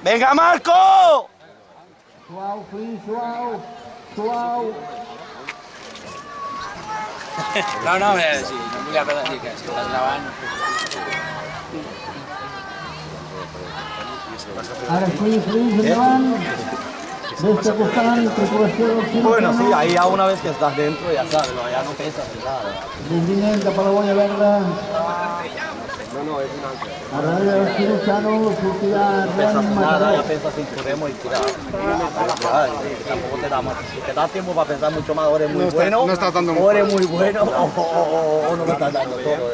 Vinga, Marco! Suau, fill, suau, suau. No, sí, no volia dir que si estàs gravant... Ara sí, fill, endavant. Desde costant, tripulació del Quino. Bueno, sí, ahí ya una vez que estás dentro ya sabes, no, ya no piensas en nada. Desvinent cap a la boia verda. No, es un ángel. A darrere del Quino Chano sortirà No piensas Ren en nada, Mataró. ya piensas en podemos y tirar. Tampoco te da más. Si te da tiempo para pensar mucho más, o eres muy bueno, no estás dando o eres muy bueno, o no me estás dando todo.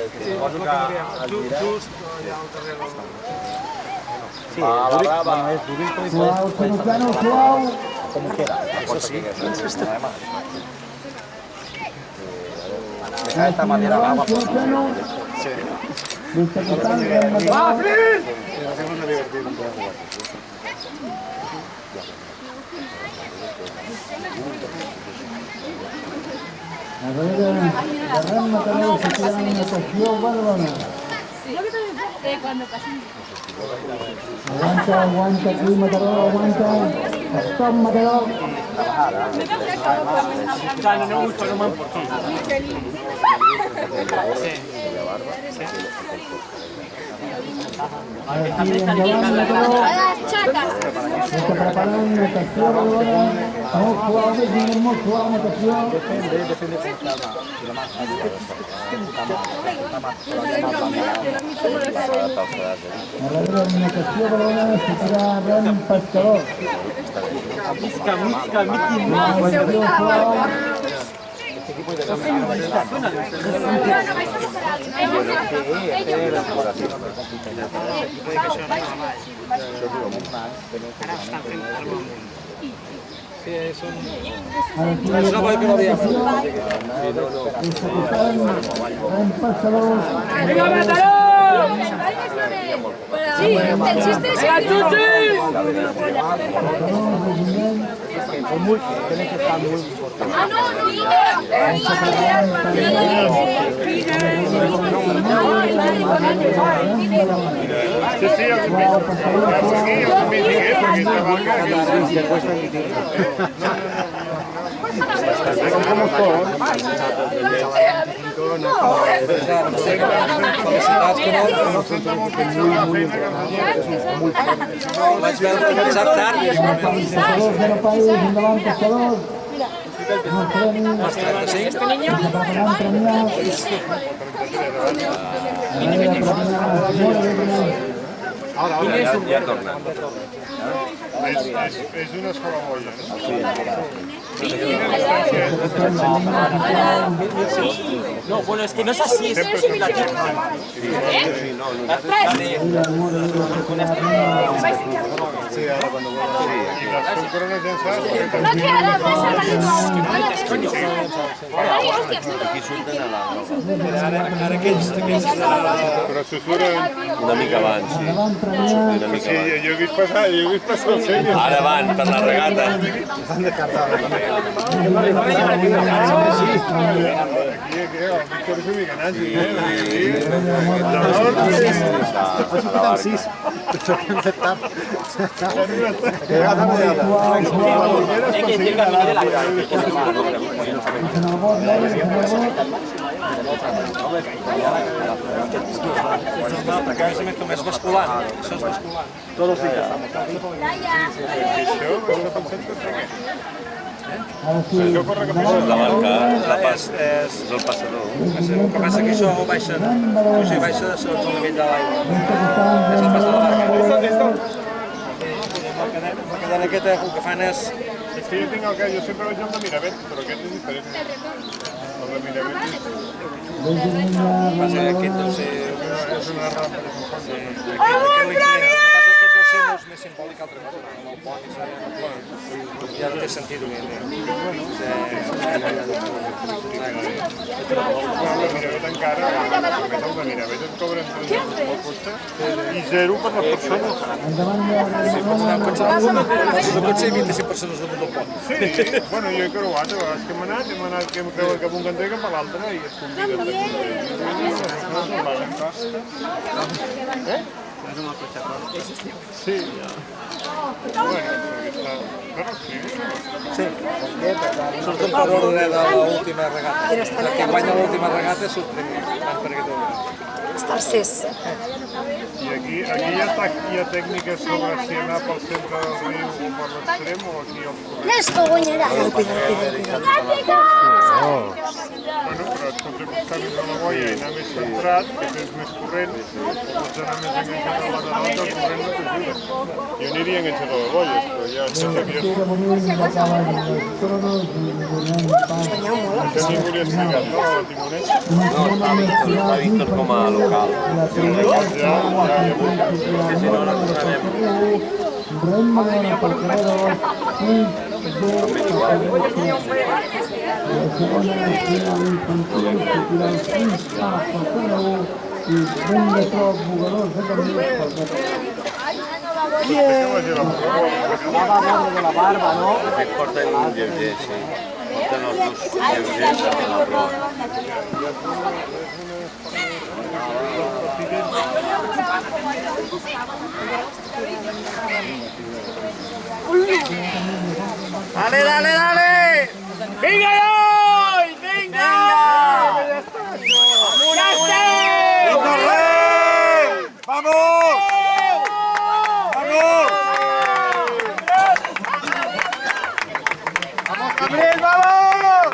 Sí, bueno, es durito y Suau, Quino Chano, suau. como quiera. Eso sí, además. De esta manera la agua Quino Chano. Desde costant, Ren Mataró. A darrere de Ren Mataró sortirà Natació Badalona. Cuando pasen. Aguanta aquí Mataró, aguanta. Stop Mataró. Ara sí, endavant Mataró. A las chacas. S'està preparant Natació Badalona. Molt suau, molt suau Natació. A darrere de Natació Badalona sortirà Ren Pescador. Natació suau. Ara sí, Ren Pescador. Sí, el chiste es Ah, no, Sí, sí, yo también dije eso, que estaba Como todos. Vaig veure que començat tard i Pescadors de la País, endavant Pescadors. els 35. Preparant premiat. Es una sola boya, No, bueno, es que no es así. Es y las coronas densadas, No quiero dar más al coño. pero susurran. Una mica abans, sí. Endavant premiat. Una mica Sí, abans. jo he vist passar el senyor. Ara van per la regata. Aquí, Víctor és un mica nazi, En el bot, López, en el bot. més basculant. Això és basculant. Todos sí. Ara sí, endavant. La marca, la pas, és el passador. El que passa que això baixa, baixa segons el nivell de l'aigua. Desde costant, La cadena aquesta el que fan és... És que jo tinc el que jo sempre veig el de Miravet, però aquest és diferent. El de Miravet Passa que aquest deu ser... és una rampa. Aquest deu ser més simbòlic que altre cosa. Amb el pont i ja no té sentit. El de Miravet encara, el de Miravet et cobren 30 pel cotxe i 0 per les persones. endavant de El cotxe i 25 persones damunt del pont. Sí, bueno, jo he creuat, a vegades que hem anat que hem creuat cap a un cantó i cap a l'altre i es conviden de Sí. Bueno, però escrivim. Sí. Surten per ordre de l'última regata. El que guanya l'última regata surt primer. Perquè tot. Els tercers. I aquí hi ha tècniques sobre si anar pel centre del riu o per l'extrem o aquí als corrents. L'esco guanyarà. Bueno, però et pots acostar més a la boia i anar més centrat, que tens més corrent, o pots anar més enganxat al lateral, que el corrent no t'ajuda. Jo aniria enganxat a les boies, però ja això sabia... Era venir de cavall de los toros y venían para... Això ningú li ha explicat, no, a Timonet? Està Víctor com a local. Si no, la correrem. Reina de la portera y la barba, no? De fet, porten lleugers, sí. Porten els dos lleugers a la prova. Dale, dale, dale. Venga, hoy, venga. ¡Vamos! ¡Vamos! ¡Vamos, Gabriel, vamos!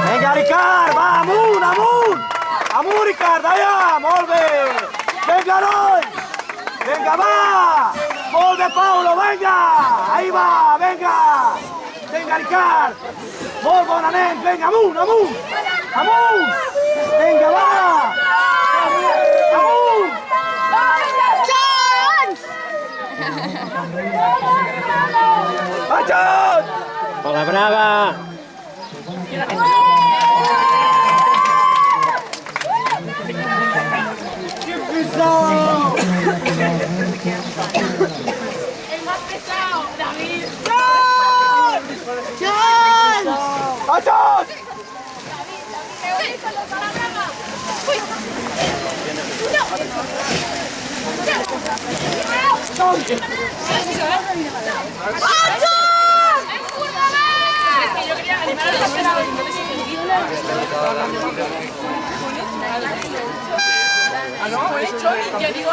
Vinga, Ricard, va, amunt, amunt! Amunt, Ricard, allà, molt bé! Vinga, noi! Vinga, va! Molt bé, Paulo, vinga! Ahí va, vinga! Vinga, Ricard! Molt bona, nen, vinga, amunt, amunt! Amunt! Vinga, va! Amunt! John! A la brava! El más pesado, David. ¡John! Es que yo quería animar a los esperados y no les Ah, no, he hecho y yo digo...